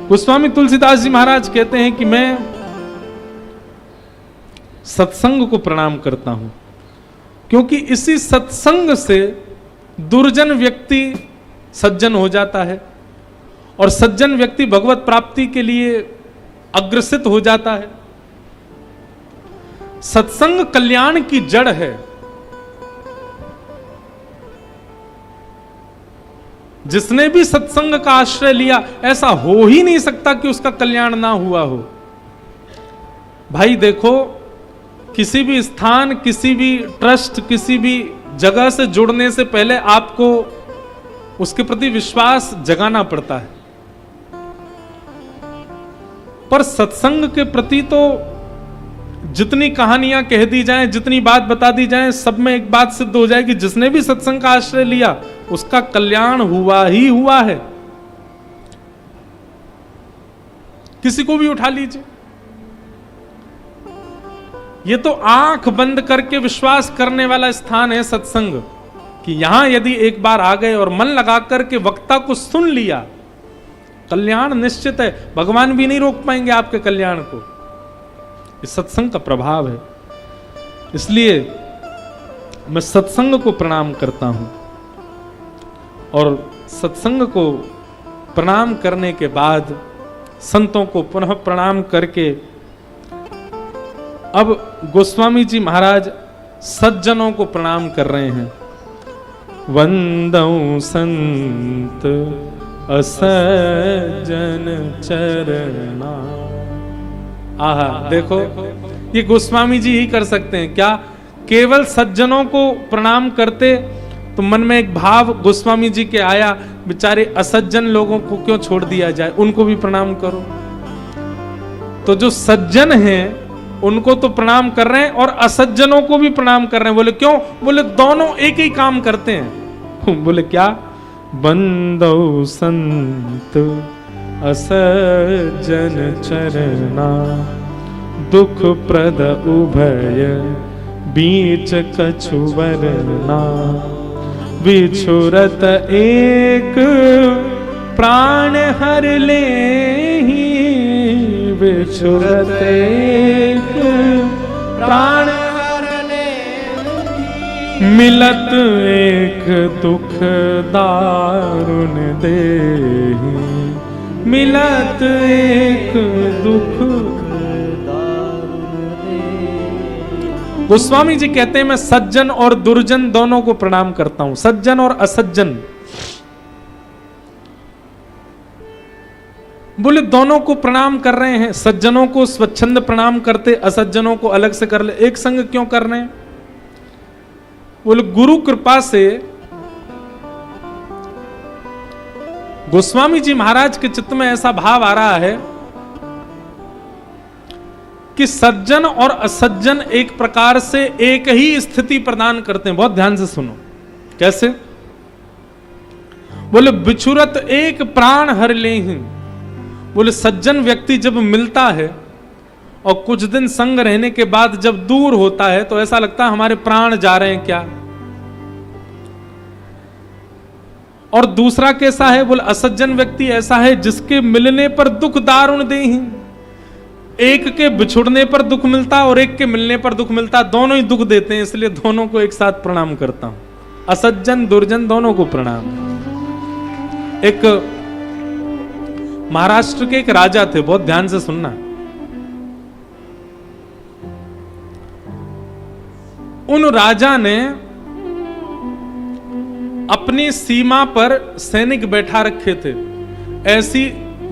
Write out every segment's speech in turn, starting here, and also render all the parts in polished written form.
गोस्वामी तुलसीदास जी महाराज कहते हैं कि मैं सत्संग को प्रणाम करता हूं, क्योंकि इसी सत्संग से दुर्जन व्यक्ति सज्जन हो जाता है और सज्जन व्यक्ति भगवत प्राप्ति के लिए अग्रसित हो जाता है। सत्संग कल्याण की जड़ है। जिसने भी सत्संग का आश्रय लिया, ऐसा हो ही नहीं सकता कि उसका कल्याण ना हुआ हो। भाई देखो, किसी भी स्थान, किसी भी ट्रस्ट, किसी भी जगह से जुड़ने से पहले आपको उसके प्रति विश्वास जगाना पड़ता है। पर सत्संग के प्रति तो जितनी कहानियां कह दी जाएं, जितनी बात बता दी जाएं, सब में एक बात सिद्ध हो जाएगी, जिसने भी सत्संग का आश्रय लिया उसका कल्याण हुआ ही हुआ है। किसी को भी उठा लीजिए, ये तो आंख बंद करके विश्वास करने वाला स्थान है सत्संग, कि यहां यदि एक बार आ गए और मन लगा करके वक्ता को सुन लिया, कल्याण निश्चित है। भगवान भी नहीं रोक पाएंगे आपके कल्याण को। ये सत्संग का प्रभाव है। इसलिए मैं सत्संग को प्रणाम करता हूं और सत्संग को प्रणाम करने के बाद संतों को पुनः प्रणाम करके अब गोस्वामी जी महाराज सज्जनों को प्रणाम कर रहे हैं। वंदौ संत असज्जन चरणा। आहा, देखो ये गोस्वामी जी ही कर सकते हैं क्या? केवल सज्जनों को प्रणाम करते तो मन में एक भाव गोस्वामी जी के आया, बेचारे असज्जन लोगों को क्यों छोड़ दिया जाए, उनको भी प्रणाम करो। तो जो सज्जन हैं उनको तो प्रणाम कर रहे हैं और असज्जनों को भी प्रणाम कर रहे हैं। बोले क्यों? बोले दोनों एक ही काम करते हैं। बोले क्या? बंदौ संत असज्जन चरना, दुख प्रद उभय बीच कछु वरना, बिछुरत एक प्राण हर लेहि, बिछुरत एक प्राण हर लेहि, मिलत एक दुख दारुण देहि, मिलत एक दुख दारुण देहि। गोस्वामी जी कहते हैं मैं सज्जन और दुर्जन दोनों को प्रणाम करता हूं, सज्जन और असज्जन। बोले दोनों को प्रणाम कर रहे हैं। सज्जनों को स्वच्छंद प्रणाम करते, असज्जनों को अलग से कर ले, एक संग क्यों कर रहे हैं? बोले गुरु कृपा से गोस्वामी जी महाराज के चित्त में ऐसा भाव आ रहा है कि सज्जन और असज्जन एक प्रकार से एक ही स्थिति प्रदान करते हैं। बहुत ध्यान से सुनो कैसे। बोले बिछुरत एक प्राण हर लेहि। बोले सज्जन व्यक्ति जब मिलता है और कुछ दिन संग रहने के बाद जब दूर होता है तो ऐसा लगता है हमारे प्राण जा रहे हैं क्या। और दूसरा कैसा है? बोले असज्जन व्यक्ति ऐसा है जिसके मिलने पर दुख दारुण देहि। एक के बिछुड़ने पर दुख मिलता और एक के मिलने पर दुख मिलता, दोनों ही दुख देते हैं, इसलिए दोनों को एक साथ प्रणाम करता हूं। असज्जन दुर्जन दोनों को प्रणाम। एक महाराष्ट्र के एक राजा थे, बहुत ध्यान से सुनना। उन राजा ने अपनी सीमा पर सैनिक बैठा रखे थे। ऐसी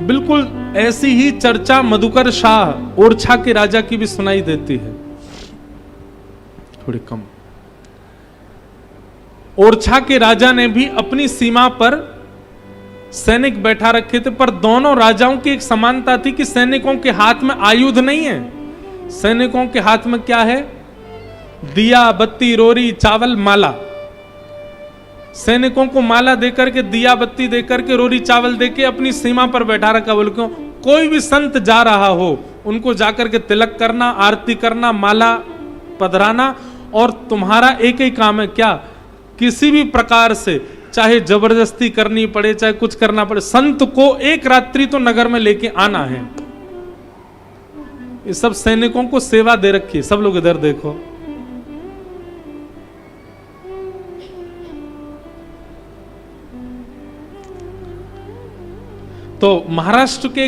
बिल्कुल ऐसी ही चर्चा मधुकर शाह ओरछा के राजा की भी सुनाई देती है, थोड़ी कम। ओरछा के राजा ने भी अपनी सीमा पर सैनिक बैठा रखे थे, पर दोनों राजाओं की एक समानता थी कि सैनिकों के हाथ में आयुध नहीं है। सैनिकों के हाथ में क्या है? दिया, बत्ती, रोरी, चावल, माला। सैनिकों को माला देकर के, दिया बत्ती देकर के, रोरी चावल देके अपनी सीमा पर बैठा रखा। बोल क्यों? कोई भी संत जा रहा हो उनको जाकर के तिलक करना, आरती करना, माला पधराना, और तुम्हारा एक ही काम है क्या? किसी भी प्रकार से चाहे जबरदस्ती करनी पड़े, चाहे कुछ करना पड़े, संत को एक रात्रि तो नगर में लेके आना है। ये सब सैनिकों को सेवा दे रखी है। सब लोग इधर देखो, तो महाराष्ट्र के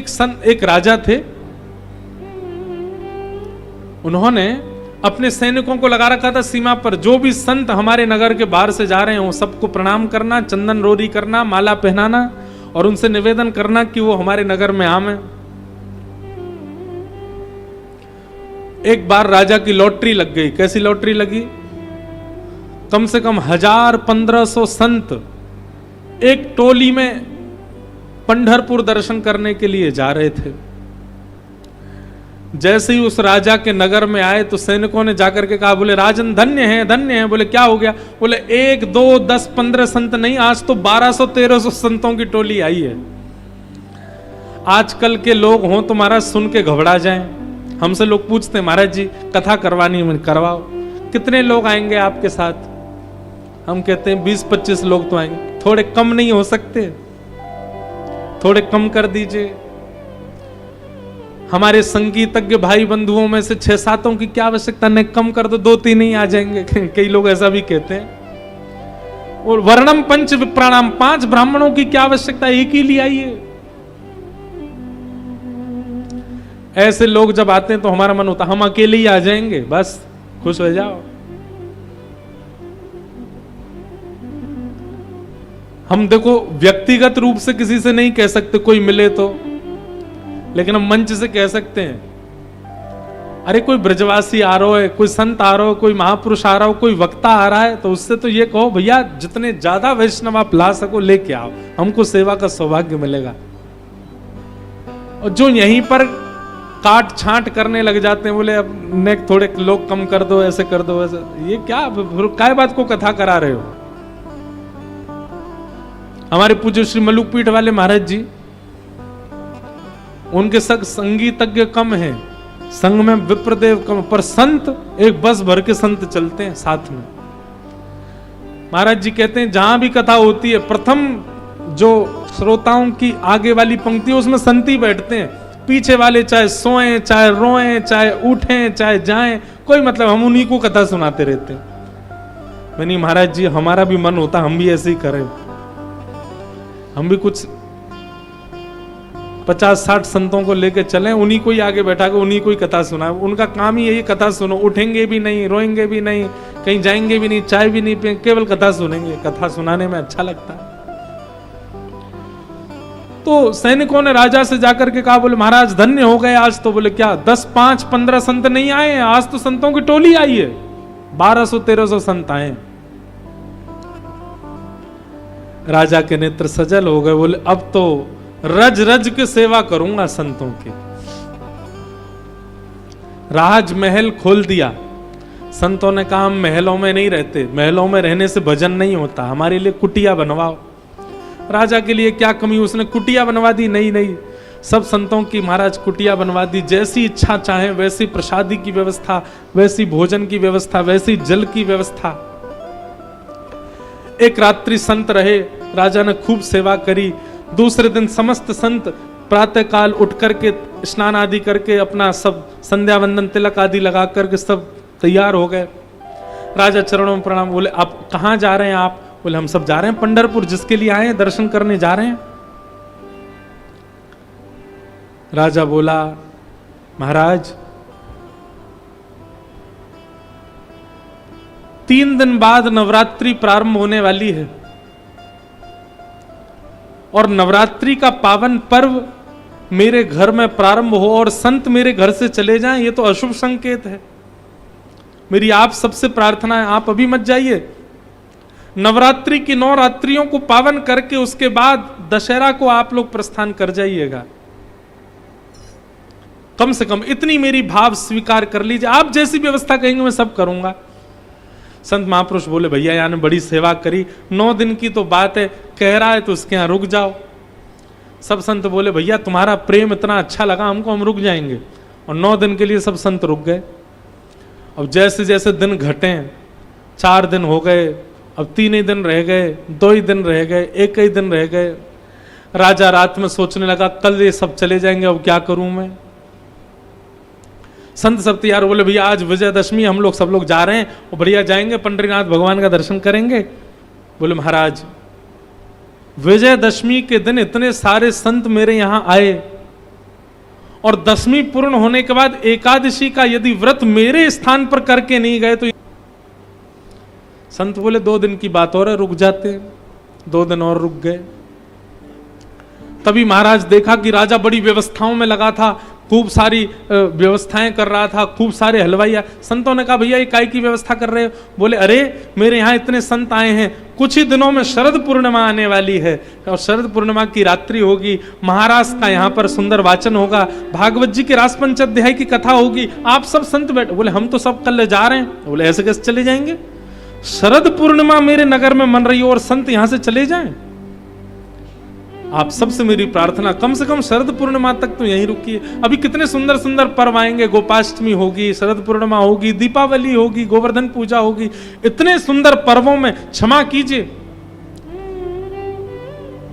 एक राजा थे, उन्होंने अपने सैनिकों को लगा रखा था सीमा पर, जो भी संत हमारे नगर के बाहर से जा रहे हो सबको प्रणाम करना, चंदन रोरी करना, माला पहनाना और उनसे निवेदन करना कि वो हमारे नगर में आवे। एक बार राजा की लॉटरी लग गई। कैसी लॉटरी लगी? कम से कम 1000-1500 संत एक टोली में पंढरपुर दर्शन करने के लिए जा रहे थे। जैसे ही उस राजा के नगर में आए तो सैनिकों ने जाकर के कहा, बोले राजन धन्य है, धन्य है। बोले क्या हो गया? बोले 1, 2, 10, 15 संत नहीं, आज तो 1200-1300 संतों की टोली आई है। आजकल के लोग हों तो महाराज सुन के घबरा जाएं। हमसे लोग पूछते हैं, महाराज जी कथा करवानी है, करवाओ। कितने लोग आएंगे आपके साथ? हम कहते हैं 20-25 लोग तो आएंगे। थोड़े कम नहीं हो सकते? थोड़े कम कर दीजिए। हमारे संगीतज्ञ भाई बंधुओं में से 6-7 की क्या आवश्यकता, नहीं कम कर दो, 2-3 ही आ जाएंगे। कई लोग ऐसा भी कहते हैं। और वर्णम पंच विप्राणाम, 5 ब्राह्मणों की क्या आवश्यकता, एक ही ले आइए। ऐसे लोग जब आते हैं तो हमारा मन होता, हम अकेले ही आ जाएंगे, बस खुश हो जाओ। हम देखो व्यक्तिगत रूप से किसी से नहीं कह सकते कोई मिले तो, लेकिन हम मंच से कह सकते हैं। अरे कोई ब्रजवासी आ रहा है, कोई संत आ रहा है, कोई महापुरुष आ रहा हो, कोई वक्ता आ रहा है, तो उससे तो ये कहो भैया जितने ज्यादा वैष्णव आप ला सको लेके आओ, हमको सेवा का सौभाग्य मिलेगा। और जो यहीं पर काट छांट करने लग जाते हैं, बोले अब नेक थोड़े लोग कम कर दो, ऐसे कर दो, ऐसे, ये क्या बात को कथा करा रहे हो? हमारे पूज्य श्री मलुकपीठ वाले महाराज जी, उनके संगीतज्ञ कम हैं, संग में विप्रदेव कम, पर संत एक बस भर के संत चलते हैं साथ में। महाराज जी कहते हैं जहां भी कथा होती है, प्रथम जो श्रोताओं की आगे वाली पंक्ति उसमें संत ही बैठते हैं, पीछे वाले चाहे सोएं, चाहे रोएं, चाहे उठें, चाहे जाएं, कोई मतलब, हम उन्हीं को कथा सुनाते रहते हैं। मैंने महाराज जी हमारा भी मन होता हम भी ऐसे ही करें, हम भी कुछ 50-60 संतों को लेकर चलें, उन्हीं को ही आगे बैठा कर उन्हीं को ही कथा सुना। उनका काम ही यही, कथा सुनो, उठेंगे भी नहीं, रोएंगे भी नहीं, कहीं जाएंगे भी नहीं, चाय भी नहीं पिएंगे, केवल कथा सुनेंगे। कथा सुनाने में अच्छा लगता है। तो सैनिकों ने राजा से जाकर के कहा, बोले महाराज धन्य हो गए आज तो। बोले क्या 10, 5, 15 संत नहीं आए हैं, आज तो संतों की टोली आई है, 1200-1300 संत आए। राजा के नेत्र सजल हो गए। बोले अब तो रज रज के सेवा करूंगा संतों की। राजमहल खोल दिया। संतों ने कहा हम महलों में नहीं रहते, महलों में रहने से भजन नहीं होता, हमारे लिए कुटिया बनवाओ। राजा के लिए क्या कमी, उसने कुटिया बनवा दी। नहीं, सब संतों की महाराज कुटिया बनवा दी। जैसी इच्छा चाहे वैसी प्रसादी की व्यवस्था, वैसी भोजन की व्यवस्था, वैसी जल की व्यवस्था। एक रात्रि संत रहे, राजा ने खूब सेवा करी। दूसरे दिन समस्त संत प्रातः काल उठ करके स्नान आदि करके अपना सब संध्या वंदन तिलक आदि लगा करके सब तैयार हो गए। राजा चरणों में प्रणाम। बोले आप कहाँ जा रहे हैं आप? बोले हम सब जा रहे हैं पंढरपुर, जिसके लिए आए हैं दर्शन करने जा रहे हैं। राजा बोला महाराज 3 दिन बाद नवरात्रि प्रारंभ होने वाली है, और नवरात्रि का पावन पर्व मेरे घर में प्रारंभ हो और संत मेरे घर से चले जाएं, ये तो अशुभ संकेत है। मेरी आप सबसे प्रार्थना है, आप अभी मत जाइए। नवरात्रि की 9 रात्रियों को पावन करके उसके बाद दशहरा को आप लोग प्रस्थान कर जाइएगा। कम से कम इतनी मेरी भाव स्वीकार कर लीजिए। आप जैसी व्यवस्था कहेंगे मैं सब करूंगा। संत महापुरुष बोले भैया यहाँ ने बड़ी सेवा करी, 9 दिन की तो बात है, कह रहा है तो उसके यहाँ रुक जाओ। सब संत बोले भैया तुम्हारा प्रेम इतना अच्छा लगा हमको, हम रुक जाएंगे। और 9 दिन के लिए सब संत रुक गए। अब जैसे जैसे दिन घटे, 4 दिन हो गए, अब 3 ही दिन रह गए, 2 ही दिन रह गए, 1 ही दिन रह गए। राजा रात में सोचने लगा कल ये सब चले जाएंगे, अब क्या करूं मैं। संत सब तैयार, बोले भैया आज विजयदशमी, हम लोग सब लोग जा रहे हैं और बढ़िया जाएंगे पंडरीनाथ भगवान का दर्शन करेंगे। बोले महाराज विजयदशमी के दिन इतने सारे संत मेरे यहां आए और दशमी पूर्ण होने के बाद एकादशी का यदि व्रत मेरे स्थान पर करके नहीं गए तो। संत बोले 2 दिन की बात और है, रुक जाते। 2 दिन और रुक गए। तभी महाराज देखा कि राजा बड़ी व्यवस्थाओं में लगा था, खूब सारी व्यवस्थाएं कर रहा था, खूब सारे हलवाई। संतों ने कहा भैया ये काय की व्यवस्था कर रहे हो। बोले अरे मेरे यहाँ इतने संत आए हैं, कुछ ही दिनों में शरद पूर्णिमा आने वाली है और शरद पूर्णिमा की रात्रि होगी, महाराज का यहाँ पर सुंदर वाचन होगा, भागवत जी के रास पंचाध्याय की कथा होगी, आप सब संत बैठे। बोले हम तो सब कल जा रहे हैं। बोले ऐसे कैसे चले जाएंगे, शरद पूर्णिमा मेरे नगर में मन रही हो और संत यहां से चले जाएं। आप सबसे मेरी प्रार्थना कम से कम शरद पूर्णिमा तक तो यहीं रुकिए। अभी कितने सुंदर सुंदर पर्व आएंगे, गोपाष्टमी होगी, शरद पूर्णिमा होगी, दीपावली होगी, गोवर्धन पूजा होगी, इतने सुंदर पर्वों में क्षमा कीजिए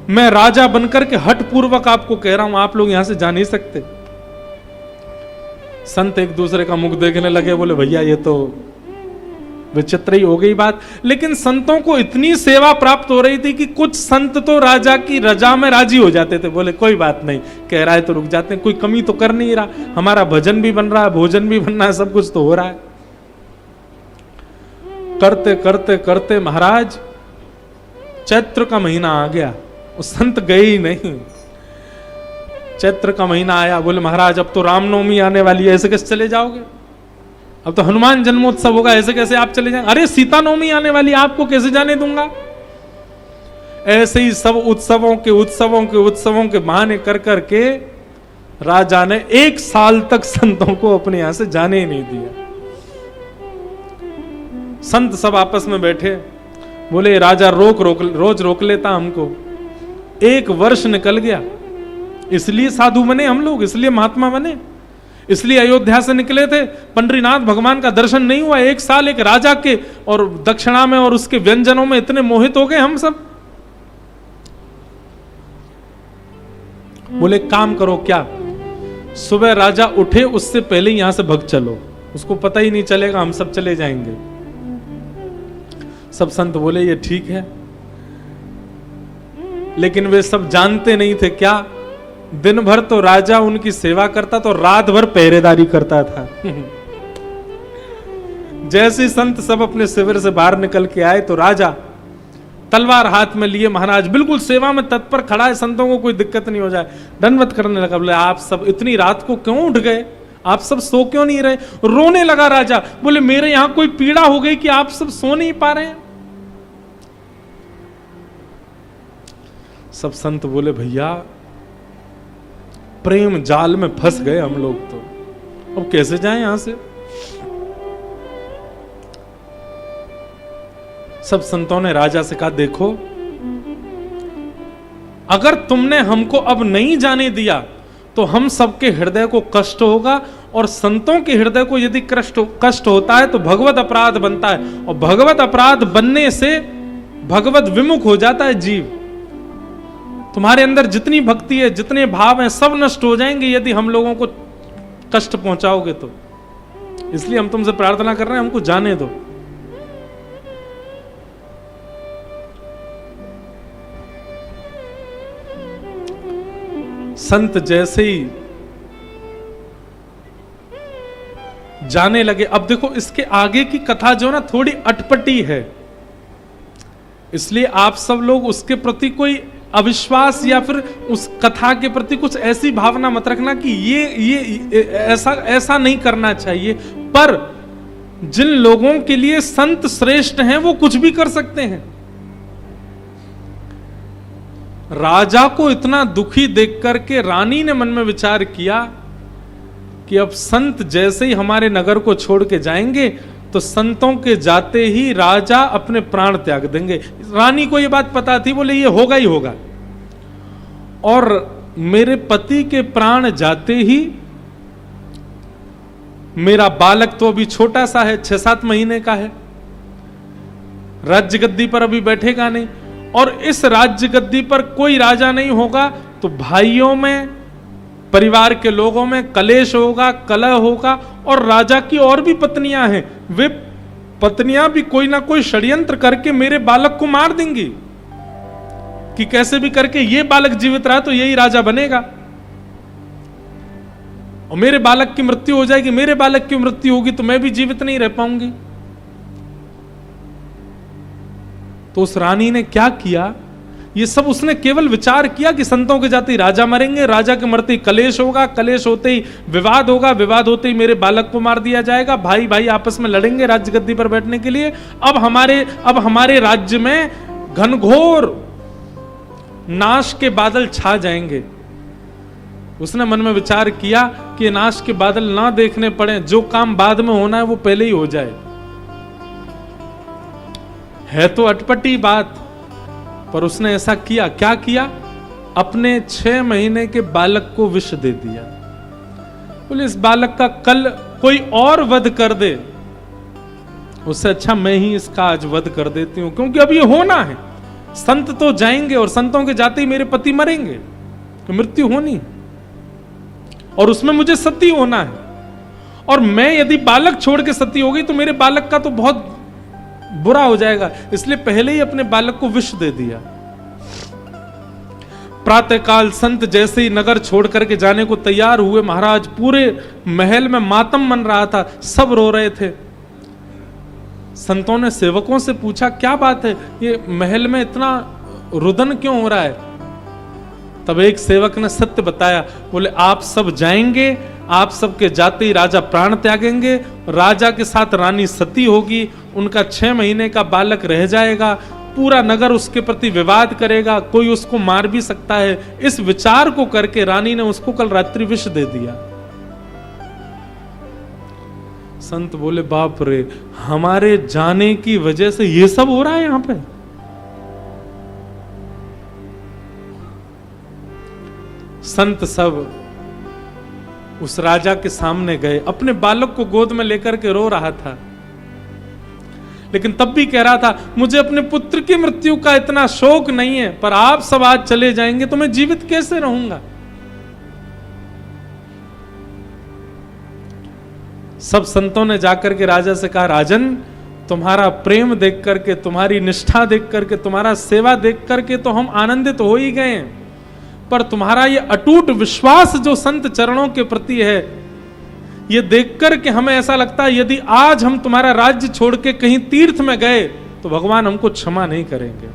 मैं राजा बनकर के हठ पूर्वक आपको कह रहा हूं आप लोग यहां से जा नहीं सकते। संत एक दूसरे का मुख देखने लगे, बोले भैया ये तो विचित्र ही हो गई बात। लेकिन संतों को इतनी सेवा प्राप्त हो रही थी कि कुछ संत तो राजा की रजा में राजी हो जाते थे। बोले कोई बात नहीं, कह रहा है तो रुक जाते हैं, कोई कमी तो कर नहीं रहा, हमारा भजन भी बन रहा है, भोजन भी बन रहा है, सब कुछ तो हो रहा है। करते करते करते महाराज चैत्र का महीना आ गया, वो संत गए ही नहीं। चैत्र का महीना आया, बोले महाराज अब तो रामनवमी आने वाली है, ऐसे कैसे चले जाओगे, अब तो हनुमान जन्मोत्सव होगा, ऐसे कैसे आप चले जाएंगे। अरे सीता नवमी आने वाली, आपको कैसे जाने दूंगा। ऐसे ही सब उत्सवों के बहाने कर करके राजा ने 1 साल तक संतों को अपने यहां से जाने ही नहीं दिया। संत सब आपस में बैठे, बोले राजा रोज रोक लेता हमको। 1 वर्ष निकल गया, इसलिए साधु बने हम लोग, इसलिए महात्मा बने, इसलिए अयोध्या से निकले थे। पंडरीनाथ भगवान का दर्शन नहीं हुआ। 1 साल एक राजा के और दक्षिणा में और उसके व्यंजनों में इतने मोहित हो गए हम सब। बोले काम करो, क्या सुबह राजा उठे उससे पहले यहां से भग चलो, उसको पता ही नहीं चलेगा, हम सब चले जाएंगे। सब संत बोले ये ठीक है, लेकिन वे सब जानते नहीं थे क्या, दिन भर तो राजा उनकी सेवा करता तो रात भर पहरेदारी करता था। जैसे संत सब अपने शिविर से बाहर निकल के आए तो राजा तलवार हाथ में लिए, महाराज बिल्कुल सेवा में तत्पर खड़ा है, संतों को कोई दिक्कत नहीं हो जाए, दंडवत करने लगा। बोले आप सब इतनी रात को क्यों उठ गए, आप सब सो क्यों नहीं रहे। रोने लगा राजा, बोले मेरे यहां कोई पीड़ा हो गई कि आप सब सो नहीं पा रहे हैं। सब संत बोले भैया प्रेम जाल में फंस गए हम लोग, तो अब कैसे जाएं यहां से। सब संतों ने राजा से कहा देखो अगर तुमने हमको अब नहीं जाने दिया तो हम सबके हृदय को कष्ट होगा, और संतों के हृदय को यदि कष्ट होता है तो भगवत अपराध बनता है, और भगवत अपराध बनने से भगवत विमुख हो जाता है जीव। तुम्हारे अंदर जितनी भक्ति है, जितने भाव हैं, सब नष्ट हो जाएंगे यदि हम लोगों को कष्ट पहुंचाओगे तो। इसलिए हम तुमसे प्रार्थना कर रहे हैं, हमको जाने दो। संत जैसे ही जाने लगे, अब देखो इसके आगे की कथा जो ना थोड़ी अटपटी है, इसलिए आप सब लोग उसके प्रति कोई अविश्वास या फिर उस कथा के प्रति कुछ ऐसी भावना मत रखना कि ये ऐसा नहीं करना चाहिए। पर जिन लोगों के लिए संत श्रेष्ठ हैं वो कुछ भी कर सकते हैं। राजा को इतना दुखी देख करके रानी ने मन में विचार किया कि अब संत जैसे ही हमारे नगर को छोड़ के जाएंगे तो संतों के जाते ही राजा अपने प्राण त्याग देंगे। रानी को यह बात पता थी, बोले ये होगा ही होगा, और मेरे पति के प्राण जाते ही मेरा बालक तो अभी छोटा सा है, 6-7 महीने का है, राज्य गद्दी पर अभी बैठेगा नहीं, और इस राज्य गद्दी पर कोई राजा नहीं होगा तो भाइयों में, परिवार के लोगों में कलेश होगा, कलह होगा। और राजा की और भी पत्नियां हैं, वे पत्नियां भी कोई ना कोई षड्यंत्र करके मेरे बालक को मार देंगी कि कैसे भी करके ये बालक जीवित रहा तो यही राजा बनेगा, और मेरे बालक की मृत्यु हो जाएगी, मेरे बालक की मृत्यु होगी तो मैं भी जीवित नहीं रह पाऊंगी। तो उस रानी ने क्या किया, ये सब उसने केवल विचार किया कि संतों के जाते ही राजा मरेंगे, राजा के मरते ही कलेश होगा, कलेश होते ही विवाद होगा, विवाद होते ही मेरे बालक को मार दिया जाएगा, भाई भाई आपस में लड़ेंगे राज्य गद्दी पर बैठने के लिए। अब हमारे राज्य में घनघोर नाश के बादल छा जाएंगे। उसने मन में विचार किया कि नाश के बादल ना देखने पड़े, जो काम बाद में होना है वो पहले ही हो जाए। है तो अटपटी बात, पर उसने ऐसा किया। क्या किया, अपने 6 महीने के बालक को विष दे दिया। बोले इस बालक का कल कोई और वध कर दे, उससे अच्छा मैं ही इसका आज वध कर देती हूं, क्योंकि अब ये होना है। संत तो जाएंगे और संतों के जाते ही मेरे पति मरेंगे, तो मृत्यु होनी और उसमें मुझे सती होना है, और मैं यदि बालक छोड़ के सती हो गई तो मेरे बालक का तो बहुत बुरा हो जाएगा, इसलिए पहले ही अपने बालक को विष दे दिया। प्रातःकाल संत जैसे ही नगर छोड़ करके जाने को तैयार हुए, महाराज पूरे महल में मातम मन रहा था, सब रो रहे थे। संतों ने सेवकों से पूछा क्या बात है, ये महल में इतना रुदन क्यों हो रहा है। तब एक सेवक ने सत्य बताया, बोले आप सब जाएंगे, आप सबके जाते ही राजा प्राण त्यागेंगे, राजा के साथ रानी सती होगी, उनका 6 महीने का बालक रह जाएगा, पूरा नगर उसके प्रति विवाद करेगा, कोई उसको मार भी सकता है। इस विचार को करके रानी ने उसको कल रात्रि विष दे दिया। संत बोले बाप रे, हमारे जाने की वजह से ये सब हो रहा है यहां पे। संत सब उस राजा के सामने गए, अपने बालक को गोद में लेकर के रो रहा था, लेकिन तब भी कह रहा था मुझे अपने पुत्र की मृत्यु का इतना शोक नहीं है, पर आप सब आज चले जाएंगे तो मैं जीवित कैसे रहूंगा। सब संतों ने जाकर के राजा से कहा, राजन तुम्हारा प्रेम देख करके, तुम्हारी निष्ठा देख करके, तुम्हारा सेवा देख करके तो हम आनंदित हो ही गए, पर तुम्हारा ये अटूट विश्वास जो संत चरणों के प्रति है, ये देखकर के हमें ऐसा लगता है यदि आज हम तुम्हारा राज्य छोड़ के कहीं तीर्थ में गए तो भगवान हमको क्षमा नहीं करेंगे।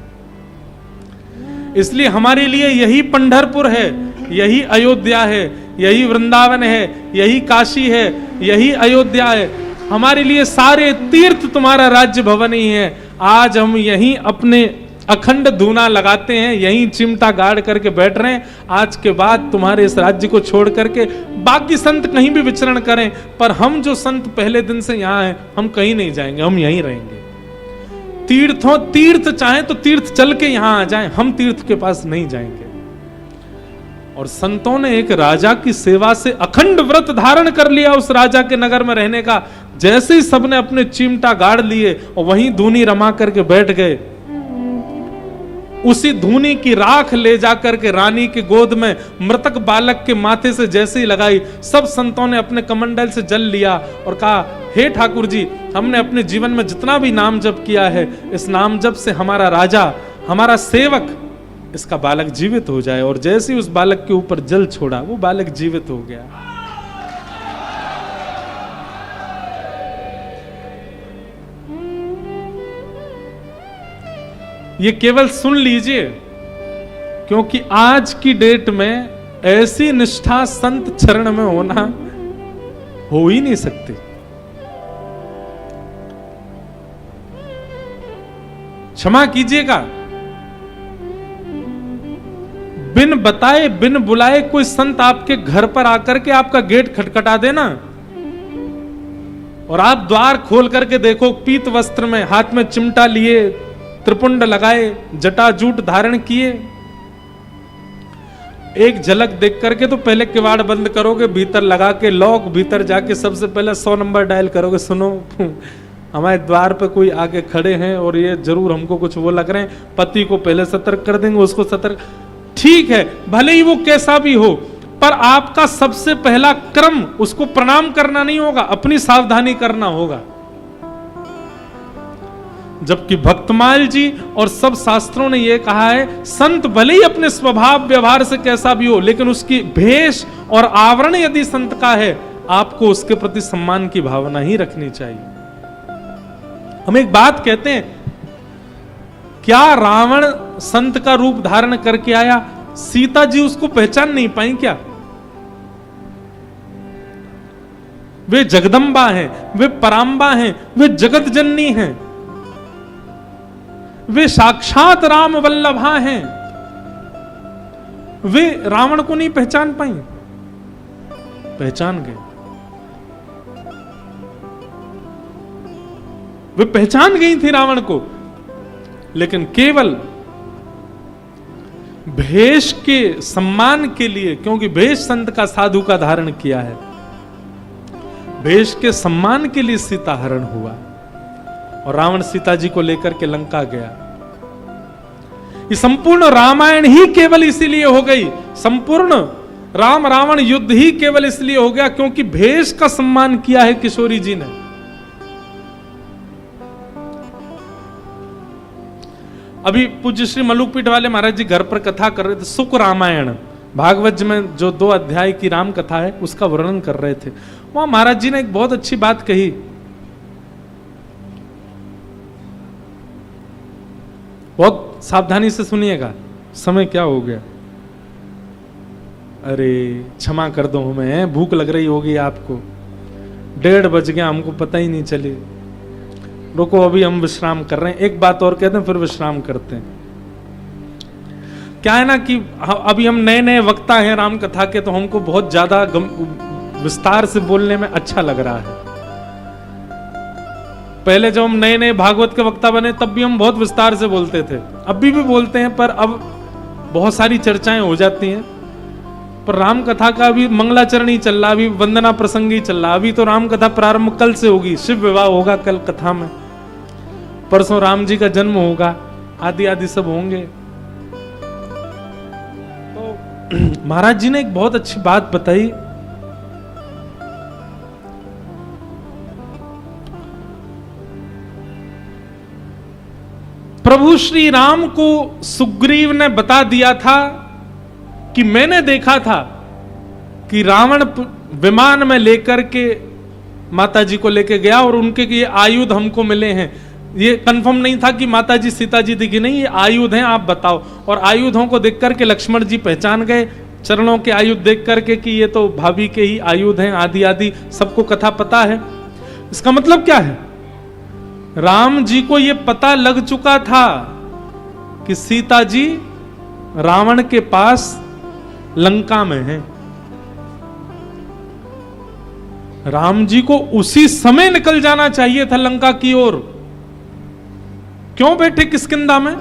इसलिए हमारे लिए यही पंढरपुर है, यही अयोध्या है, यही वृंदावन है, यही काशी है, यही अयोध्या है। हमारे लिए सारे तीर्थ तुम्हारा राज्य भवन ही है। आज हम यहीं अपने अखंड धूना लगाते हैं, यहीं चिमटा गाड़ करके बैठ रहे हैं। आज के बाद तुम्हारे इस राज्य को छोड़ करके बाकी संत कहीं भी विचरण करें, पर हम जो संत पहले दिन से यहाँ हैं, हम कहीं नहीं जाएंगे, हम यहीं रहेंगे। तीर्थ चाहे तो तीर्थ चल के यहाँ आ जाएं, हम तीर्थ के पास नहीं जाएंगे। और संतों ने एक राजा की सेवा से अखंड व्रत धारण कर लिया उस राजा के नगर में रहने का। जैसे ही सबने अपने चिमटा गाड़ लिए और वहीं धूनी रमा करके बैठ गए, उसी धूनी की राख ले जाकर के रानी की गोद में मृतक बालक के माथे से जैसे ही लगाई, सब संतों ने अपने कमंडल से जल लिया और कहा, हे ठाकुर जी, हमने अपने जीवन में जितना भी नाम जप किया है, इस नाम जप से हमारा राजा, हमारा सेवक, इसका बालक जीवित हो जाए। और जैसे ही उस बालक के ऊपर जल छोड़ा, वो बालक जीवित हो गया। ये केवल सुन लीजिए, क्योंकि आज की डेट में ऐसी निष्ठा संत चरण में होना हो ही नहीं सकती। क्षमा कीजिएगा, बिन बताए बिन बुलाए कोई संत आपके घर पर आकर के आपका गेट खटखटा देना और आप द्वार खोल करके देखो, पीत वस्त्र में, हाथ में चिमटा लिए, त्रिपुंड लगाए, जटा जूट धारण किए, एक झलक देख करके तो पहले किवाड़ बंद करोगे, भीतर लगा के लॉक, भीतर जाके सबसे पहले 100 नंबर डायल करोगे, सुनो हमारे द्वार पे कोई आके खड़े हैं और ये जरूर हमको कुछ वो लग रहे हैं, पति को पहले सतर्क कर देंगे, उसको सतर्क, ठीक है, भले ही वो कैसा भी हो, पर आपका सबसे पहला क्रम उसको प्रणाम करना नहीं होगा, अपनी सावधानी करना होगा। जबकि भक्तमाल जी और सब शास्त्रों ने यह कहा है, संत भले ही अपने स्वभाव व्यवहार से कैसा भी हो, लेकिन उसकी भेष और आवरण यदि संत का है, आपको उसके प्रति सम्मान की भावना ही रखनी चाहिए। हम एक बात कहते हैं, क्या रावण संत का रूप धारण करके आया, सीता जी उसको पहचान नहीं पाई क्या? वे जगदम्बा हैं, वे पराम्बा हैं, वे जगत जननी हैं, वे साक्षात राम वल्लभा हैं, वे रावण को नहीं पहचान पाई? पहचान गए, वे पहचान गई थी रावण को, लेकिन केवल भेष के सम्मान के लिए, क्योंकि भेष संत का साधु का धारण किया है, भेष के सम्मान के लिए सीता हरण हुआ और रावण सीता जी को लेकर के लंका गया। ये संपूर्ण रामायण ही केवल इसीलिए हो गई, संपूर्ण राम रावण युद्ध ही केवल इसलिए हो गया क्योंकि भेष का सम्मान किया है किशोरी जी ने। अभी पूज्य श्री मलुकपीठ वाले महाराज जी घर पर कथा कर रहे थे, सुख रामायण भागवत में जो 2 अध्याय की राम कथा है उसका वर्णन कर रहे थे। वहां महाराज जी ने एक बहुत अच्छी बात कही, बहुत सावधानी से सुनिएगा, समय क्या हो गया? अरे क्षमा कर दो, हमें भूख लग रही होगी आपको, 1:30 बज गया, हमको पता ही नहीं चली। रुको, अभी हम विश्राम कर रहे हैं, एक बात और कहते हैं फिर विश्राम करते हैं। क्या है ना कि अभी हम नए नए वक्ता हैं राम कथा के, तो हमको बहुत ज्यादा विस्तार से बोलने में अच्छा लग रहा है। पहले जब हम नए नए भागवत के वक्ता बने तब भी हम बहुत विस्तार से बोलते थे, अभी भी बोलते हैं, पर अब बहुत सारी चर्चाएं हो जाती हैं। पर राम कथा का अभी मंगलाचरण ही चल रहा, अभी वंदना प्रसंग ही चल रहा, अभी तो राम कथा प्रारंभ कल से होगी, शिव विवाह होगा कल कथा में, परसों राम जी का जन्म होगा, आदि आदि सब होंगे। तो महाराज जी ने एक बहुत अच्छी बात बताई, प्रभु श्री राम को सुग्रीव ने बता दिया था कि मैंने देखा था कि रावण विमान में लेकर के माता जी को लेके गया और उनके ये आयुध हमको मिले हैं। ये कंफर्म नहीं था कि माता जी सीता जी दिखी, नहीं, ये आयुध हैं, आप बताओ। और आयुधों को देख करके लक्ष्मण जी पहचान गए, चरणों के आयुध देख करके कि ये तो भाभी के ही आयुध हैं, आदि आदि सबको कथा पता है। इसका मतलब क्या है? राम जी को यह पता लग चुका था कि सीता जी रावण के पास लंका में हैं। राम जी को उसी समय निकल जाना चाहिए था लंका की ओर। क्यों बैठे किष्किंधा में?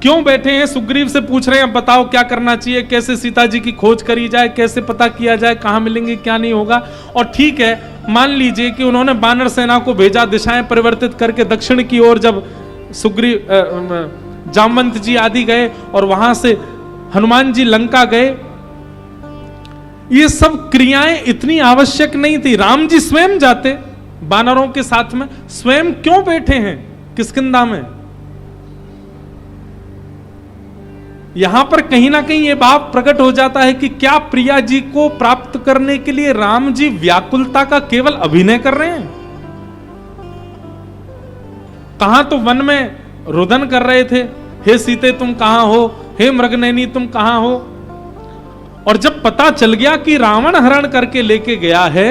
क्यों बैठे हैं? सुग्रीव से पूछ रहे हैं, बताओ क्या करना चाहिए, कैसे सीता जी की खोज करी जाए, कैसे पता किया जाए कहां मिलेंगे क्या नहीं होगा। और ठीक है, मान लीजिए कि उन्होंने बानर सेना को भेजा दिशाएं परिवर्तित करके दक्षिण की ओर, जब सुग्रीव जामवंत जी आदि गए और वहां से हनुमान जी लंका गए, ये सब क्रियाएं इतनी आवश्यक नहीं थी। राम जी स्वयं जाते बानरों के साथ में, स्वयं क्यों बैठे हैं किष्किंधा में? यहां पर कहीं ना कहीं यह भाव प्रकट हो जाता है कि क्या प्रिया जी को प्राप्त करने के लिए राम जी व्याकुलता का केवल अभिनय कर रहे हैं? कहां तो वन में रुदन कर रहे थे, हे सीते तुम कहां हो, हे मृगनयनी तुम कहां हो। और जब पता चल गया कि रावण हरण करके लेके गया है,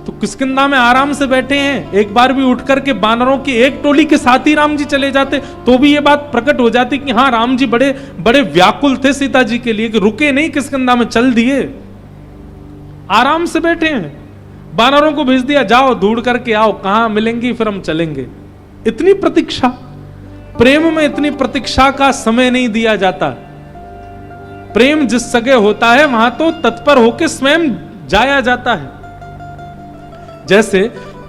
तो किष्किंधा में आराम से बैठे हैं। एक बार भी उठ करके बानरों की एक टोली के साथ ही राम जी चले जाते तो भी यह बात प्रकट हो जाती कि हां, राम जी बड़े बड़े व्याकुल थे सीता जी के लिए, कि रुके नहीं किष्किंधा में, चल दिए, आराम से बैठे हैं। बानरों को भेज दिया, जाओ ढूंढ करके आओ, कहां मिलेंगी फिर हम चलेंगे। इतनी प्रतीक्षा, प्रेम में इतनी प्रतीक्षा का समय नहीं दिया जाता। प्रेम जिस जगह होता है वहां तो तत्पर होकर स्वयं जाया जाता है। जैसे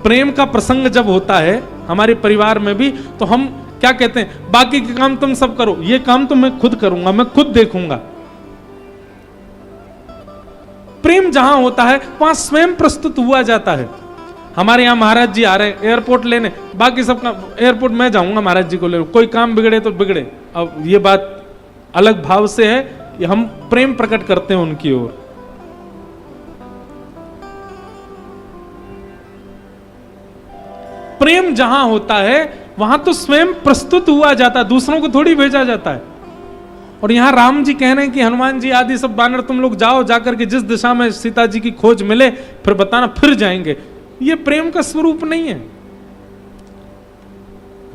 प्रेम का प्रसंग जब होता है हमारे परिवार में भी, तो हम क्या कहते हैं, बाकी के काम तुम सब करो, ये काम तो मैं खुद करूंगा, मैं खुद देखूंगा। प्रेम जहां होता है वहां स्वयं प्रस्तुत हुआ जाता है। हमारे यहां महाराज जी आ रहे हैं एयरपोर्ट लेने, बाकी सबका एयरपोर्ट मैं जाऊंगा महाराज जी को ले, कोई काम बिगड़े तो बिगड़े। अब ये बात अलग भाव से है कि हम प्रेम प्रकट करते हैं उनकी ओर। प्रेम जहां होता है वहां तो स्वयं प्रस्तुत हुआ जाता है, दूसरों को थोड़ी भेजा जाता है। और यहां राम जी कह रहे हैं कि हनुमान जी आदि सब बानर तुम लोग जाओ, जाकर के जिस दिशा में सीता जी की खोज मिले फिर बताना, फिर जाएंगे। ये प्रेम का स्वरूप नहीं है।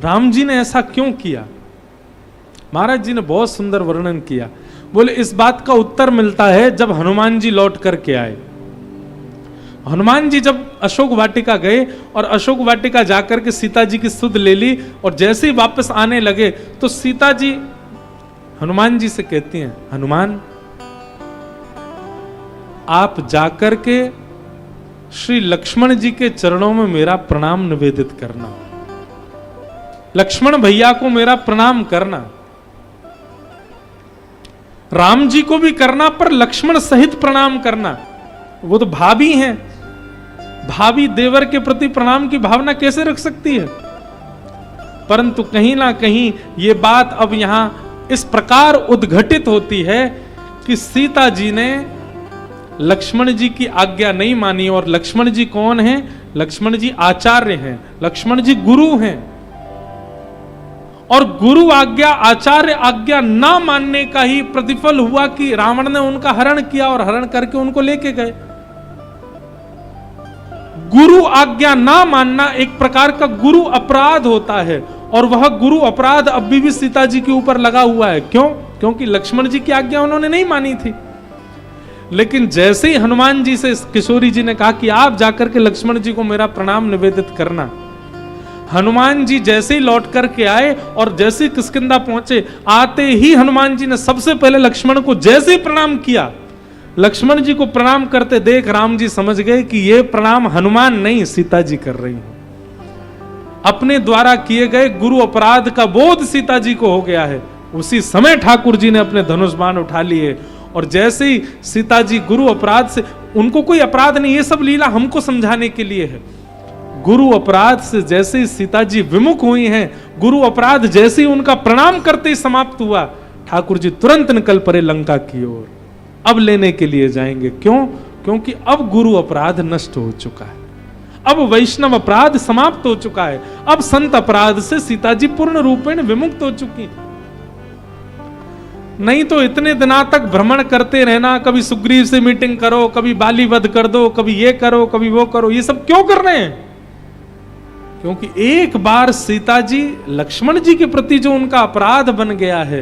राम जी ने ऐसा क्यों किया? महाराज जी ने बहुत सुंदर वर्णन किया। बोले इस बात का उत्तर मिलता है जब हनुमान जी लौट करके आए। हनुमान जी जब अशोक वाटिका गए और अशोक वाटिका जाकर के सीता जी की सुध ले ली, और जैसे ही वापस आने लगे तो सीता जी हनुमान जी से कहती हैं, हनुमान आप जाकर के श्री लक्ष्मण जी के चरणों में मेरा प्रणाम निवेदित करना, लक्ष्मण भैया को मेरा प्रणाम करना। राम जी को भी करना पर लक्ष्मण सहित प्रणाम करना। वो तो भाभी हैं, भाभी देवर के प्रति प्रणाम की भावना कैसे रख सकती है? परंतु कहीं ना कहीं ये बात अब यहां इस प्रकार उद्घटित होती है कि सीता जी ने लक्ष्मण जी की आज्ञा नहीं मानी। और लक्ष्मण जी कौन हैं? लक्ष्मण जी आचार्य हैं, लक्ष्मण जी गुरु हैं। और गुरु आज्ञा, आचार्य आज्ञा ना मानने का ही प्रतिफल हुआ कि रावण ने उनका हरण किया और हरण करके उनको लेके गए। गुरु आज्ञा ना मानना एक प्रकार का गुरु अपराध होता है, और वह गुरु अपराध अभी भी सीता जी के ऊपर लगा हुआ है। क्यों? क्योंकि लक्ष्मण जी की आज्ञा उन्होंने नहीं मानी थी। लेकिन जैसे ही हनुमान जी से किशोरी जी ने कहा कि आप जाकर के लक्ष्मण जी को मेरा प्रणाम निवेदित करना, हनुमान जी जैसे ही लौट करके आए और जैसे ही किष्किंधा पहुंचे, आते ही हनुमान जी ने सबसे पहले लक्ष्मण को जैसे ही प्रणाम किया, लक्ष्मण जी को प्रणाम करते देख राम जी समझ गए कि ये प्रणाम हनुमान नहीं सीता जी कर रही हैं। अपने द्वारा किए गए गुरु अपराध का बोध सीता जी को हो गया है। उसी समय ठाकुर जी ने अपने धनुष बाण उठा लिए, और जैसे ही सीता जी गुरु अपराध से, उनको कोई अपराध नहीं, ये सब लीला हमको समझाने के लिए है। गुरु अपराध से जैसे ही सीता जी विमुख हुई हैं, गुरु अपराध जैसे ही उनका प्रणाम करते ही समाप्त हुआ, ठाकुर जी तुरंत निकल पड़े लंका की ओर। अब लेने के लिए जाएंगे। क्यों? क्योंकि अब गुरु अपराध नष्ट हो चुका है, अब वैष्णव अपराध समाप्त हो चुका है, अब संत अपराध से सीता जी पूर्ण रूपेण विमुक्त हो चुकी। नहीं तो इतने दिनों तक भ्रमण करते रहना, कभी सुग्रीव से मीटिंग करो, कभी बाली वध कर दो, कभी ये करो, कभी वो करो, ये सब क्यों कर रहे हैं? क्योंकि एक बार सीता जी लक्ष्मण जी के प्रति जो उनका अपराध बन गया है,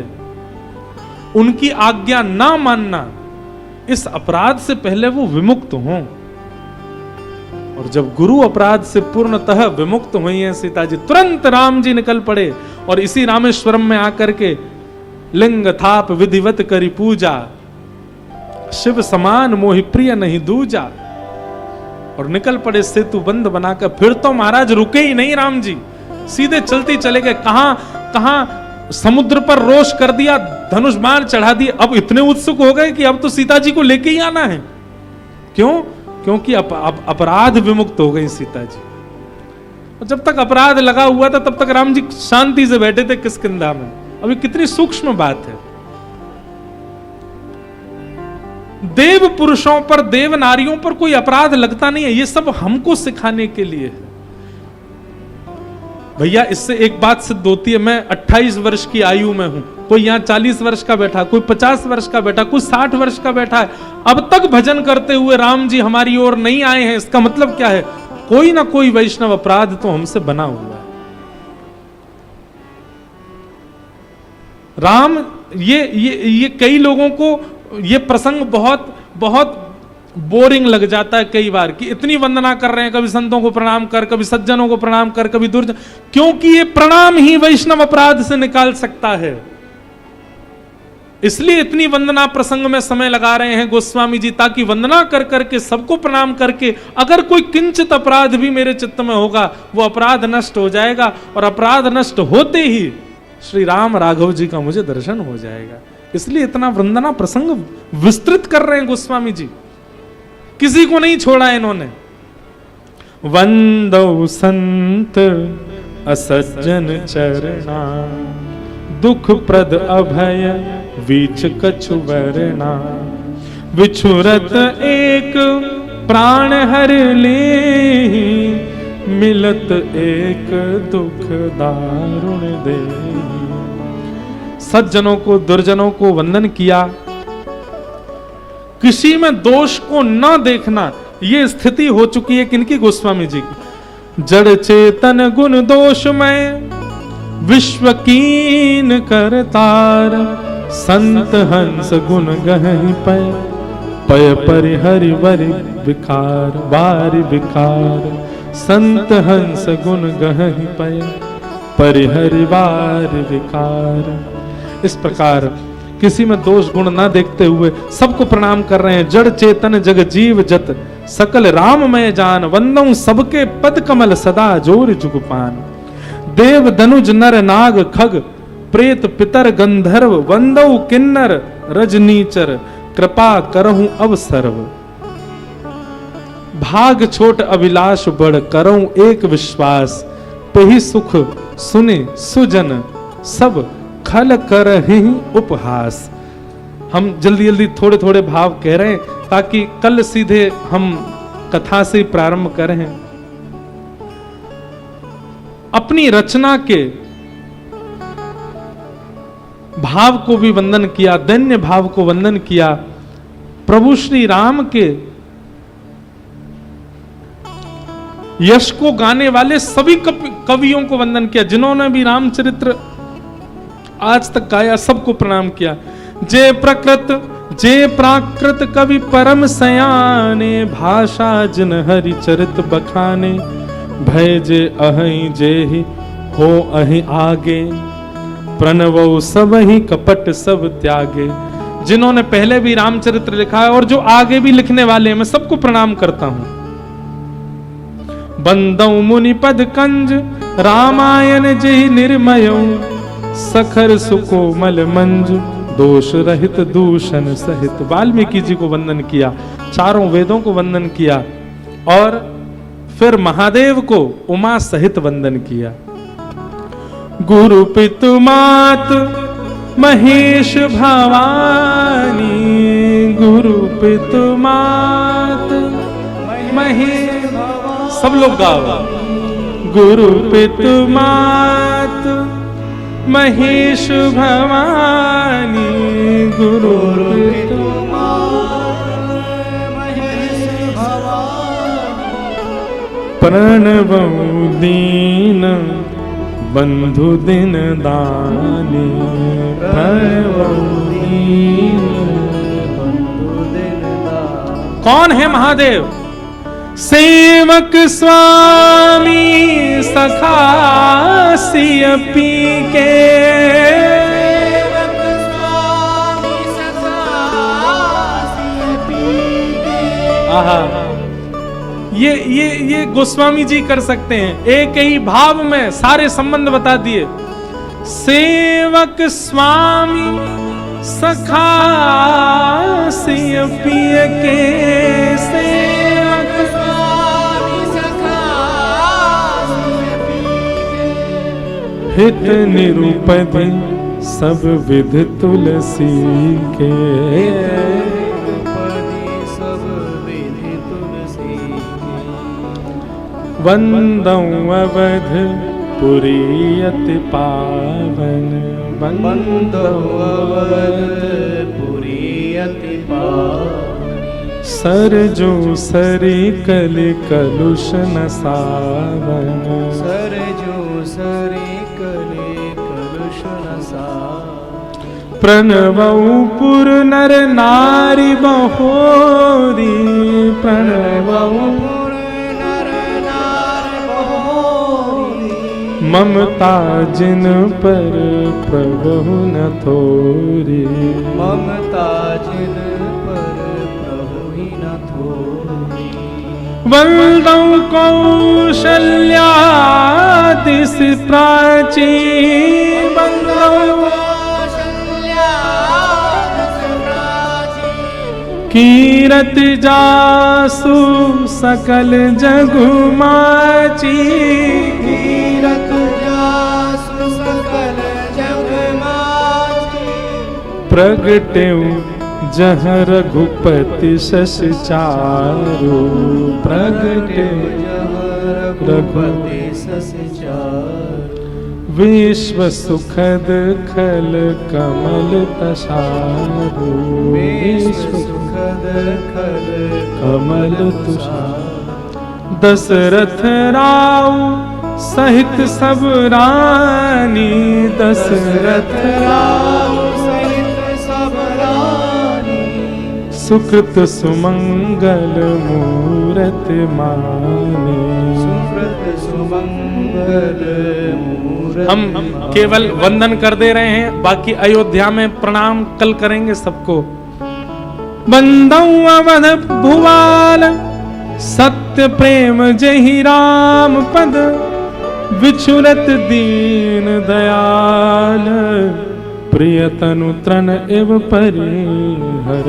उनकी आज्ञा ना मानना, इस अपराध से पहले वो विमुक्त हों। और जब गुरु अपराध से पूर्णतः विमुक्त हुई हैं सीता जी, तुरंत राम जी निकल पड़े और इसी रामेश्वरम में आकर के लिंग थाप विधिवत करी पूजा, शिव समान मोहि प्रिय नहीं दूजा, और निकल पड़े सेतु बंद बनाकर। फिर तो महाराज रुके ही नहीं राम जी, सीधे चलते चले गए। कहां समुद्र पर रोष कर दिया, धनुष बाण चढ़ा दिए। अब इतने उत्सुक हो गए कि अब तो सीता जी को लेके ही आना है। क्यों? क्योंकि अपराध विमुक्त हो गई सीता जी। और जब तक अपराध लगा हुआ था तब तक राम जी शांति से बैठे थे किष्किंधा में। अभी कितनी सूक्ष्म बात है। देव पुरुषों पर, देव नारियों पर कोई अपराध लगता नहीं है। ये सब हमको सिखाने के लिए है। भैया इससे एक बात सिद्ध होती है, मैं 28 वर्ष की आयु में हूं, कोई यहां 40 वर्ष का बैठा, कोई 50 वर्ष का बैठा, कोई 60 वर्ष का बैठा है, अब तक भजन करते हुए राम जी हमारी ओर नहीं आए हैं। इसका मतलब क्या है? कोई ना कोई वैष्णव अपराध तो हमसे बना हुआ है। राम, ये कई लोगों को ये प्रसंग बहुत बहुत बोरिंग लग जाता है कई बार, कि इतनी वंदना कर रहे हैं, कभी संतों को प्रणाम कर, कभी सज्जनों को प्रणाम कर, कभी दुर्जन, क्योंकि ये प्रणाम ही वैष्णव अपराध से निकाल सकता है। इसलिए इतनी वंदना प्रसंग में समय लगा रहे हैं गोस्वामी जी, ताकि वंदना कर करके सबको प्रणाम करके अगर कोई किंचित अपराध भी मेरे चित्त में होगा वो अपराध नष्ट हो जाएगा, और अपराध नष्ट होते ही श्री राम राघव जी का मुझे दर्शन हो जाएगा। इसलिए इतना वंदना प्रसंग विस्तृत कर रहे हैं गोस्वामी जी, किसी को नहीं छोड़ा इन्होंने। वंदौ संत असज्जन चरणा, दुख प्रद अभय बीच कछु वरना, बिछुरत एक प्राण हर ले, मिलत एक दुख दारुण दे। सज्जनों को दुर्जनों को वंदन किया, किसी में दोष को न देखना, ये स्थिति हो चुकी है किनकी? गोस्वामी जी की। जड़ चेतन गुण दोष में विश्व कीन करतार, संत हंस गुण गहि पय, पय परिहरि वरि विकार वारि विकार, संत हंस गुण गहि पय, परिहरि वारि विकार। इस प्रकार किसी में दोष गुण ना देखते हुए सबको प्रणाम कर रहे हैं। जड़ चेतन जग जीव जत, सकल राममय जान, वंदऊ सबके पद कमल सदा जोर जुगपान। देव धनुज नर नाग खग, प्रेत पितर गंधर्व, वंदऊ किन्नर रजनीचर, कृपा करहूं अब सर्व। भाग छोट अभिलाष बड़, करऊं एक विश्वास, पेहि सुख सुने सुजन, सब खल करहि उपहास। हम जल्दी जल्दी थोड़े थोड़े भाव कह रहे हैं ताकि कल सीधे हम कथा से प्रारंभ करें। अपनी रचना के भाव को भी वंदन किया, दैन्य भाव को वंदन किया, प्रभु श्री राम के यश को गाने वाले सभी कवियों को वंदन किया, जिन्होंने भी रामचरित्र आज तक गाया, सबको प्रणाम किया। जे प्रकृत जे प्राकृत कवि परम सयाने, भाषा जिन हरि चरित बखाने, भय जे अहि जेहि हो अहि आगे, प्रणवो सब ही कपट सब त्यागे। जिन्होंने पहले भी रामचरित्र लिखा है और जो आगे भी लिखने वाले हैं, मैं सबको प्रणाम करता हूं। बंदौ मुनि पद कंज, रामायण जेहि निर्मयौ, सखर सुकोमल मंज, दोष रहित दूषण सहित। वाल्मीकि जी को वंदन किया, चारों वेदों को वंदन किया, और फिर महादेव को उमा सहित वंदन किया। गुरु पितु मात महेश भवानी, गुरु पितु मात महेश, सब लोग गाओ। गुरु पितु मात महेश भवानी, गुरु पितु मात महेश भवानी, प्रणवौ दीन बंधु दिन दानी, प्रणवौ दीन बंधु दिन दानी। कौन है महादेव? सेवक स्वामी सखा सिय पी के, सेवक स्वामी सखा सिय पी के। आहा, ये गोस्वामी जी कर सकते हैं, एक ही भाव में सारे संबंध बता दिए। सेवक स्वामी सखा सिय पिय के, सेवक स्वामी सखा सिय पिय के, हित निरूपधि सब विध तुलसी के, वंदौ अवध पुरी अति पावन, वंदौ अवध पुरी अति पावन, सरजो सरी कलि कलुष नसावन, सरजो सरी कलि कलुष नसावन। प्रणवौ पुर नर नारी बहोरी, प्रणवौ ममता जिन पर प्रभु न थोरी, ममता जिन पर प्रभु ही न थोरी। वंदौ कौशल्यादिस प्राची, वंदौ कौशल्यादिस प्राची। कीरत जासु सकल जगु माची, कीरत जासु सकल जग माची। प्रगटेउ जहाँ रघुपति शश चारु, प्रगटेउ रघुपति शश चारु। विश्व सुखद खल कमल तसारु, विश्व सुखद खल कमल तुषार। दशरथ राव सहित सब रानी, दशरथ राव सहित सब रानी। सुकृत सुमंगल मूरत मानी, सुकृत सुमंगल मूरत। हम केवल वंदन कर दे रहे हैं, बाकी अयोध्या में प्रणाम कल करेंगे सबको। बंदौ अवध भुवाल सत्य प्रेम जहि राम पद, विचुरत दीन दयाल प्रियतनु तृण एव परिहर।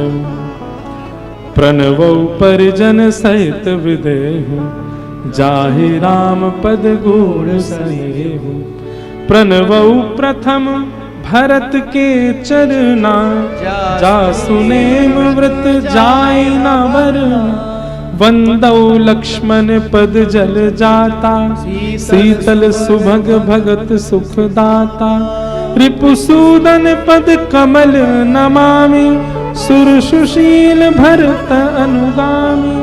प्रणवौ परिजन सहित विदेहु, जाहि राम पद गुण सनेहु। प्रणवौ प्रथम भरत के चरना, जासु नेम व्रत जाय न वरना। वंदौ लक्ष्मण पद जल जाता, शीतल सुभग भगत सुख दाता। रिपुसूदन पद कमल नमामि, सुर सुशील भरत अनुगामी।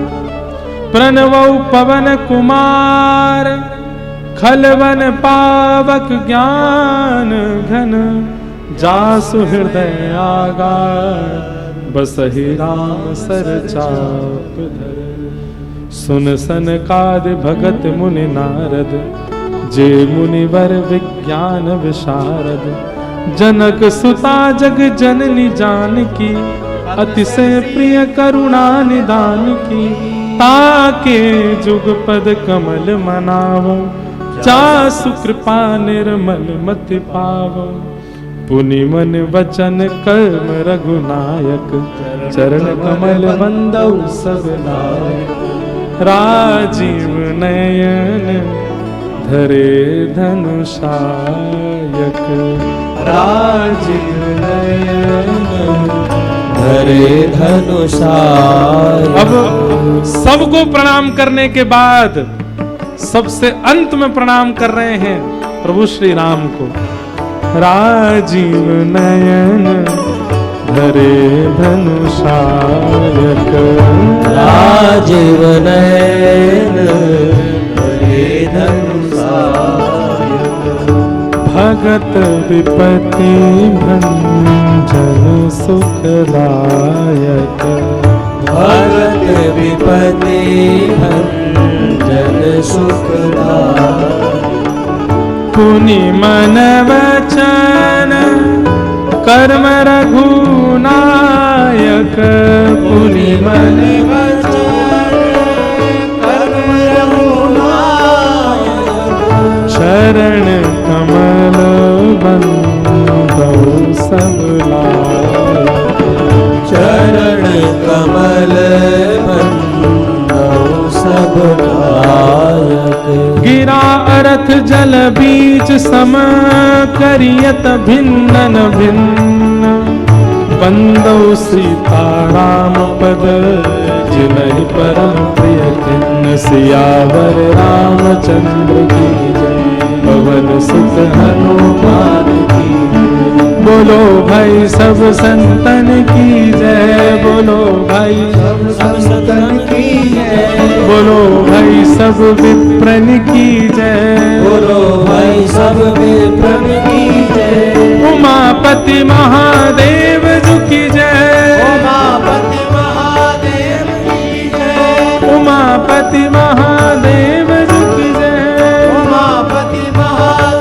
प्रणवौ पवन कुमार खलवन पावक ज्ञान घन, जासु हृदय आगार बसहि राम सर चाप धर। सुन सनकादि भगत मुनि नारद, जे मुनिवर विज्ञान विशारद। जनक सुता जग जननी जानकी, अतिशय प्रिय करुणा निदान की। ताके जुग पद कमल मनावो, जासु कृपा निर्मल मति पावो। पुनि मन वचन कर्म रघुनायक, चरण कमल बंदौ सब नायक। राजीव नयन धरे धनुषायक, राजीव नयन धरे धनुषायक। अब सबको प्रणाम करने के बाद सबसे अंत में प्रणाम कर रहे हैं प्रभु श्री राम को। राजीव नयन धरे धनुषायक, राजीव नयन धरे धनुषायक। भगत विपत्ति भंजन सुखदायक, भगत विपत्ति भंजन सुखदायक। पुनि मन वचन कर्म रघुनायक, पुनि मन वचन कर्म रघुनायक। चरण कमल बंदौ सब लायक, चरण कमल बंदौ सब लायक। गिरा अरथ जल बीच सम करियत भिन्न भिन्न। बंदौ सीता राम पद जिनहि परम प्रिय खिन्न। सियावर रामचंद्र की जय, पवन सुत हनुमान की जय। बोलो भाई सब संतन की जय, बोलो भाई सब संतन की जय। बोलो भाई सब विप्रन की जय, बोलो भाई सब विप्रन की जय। उमापति महादेव जी की जय, उमापति महादेव की जय। उमापति महादेव जी की जय। उमापति महादेव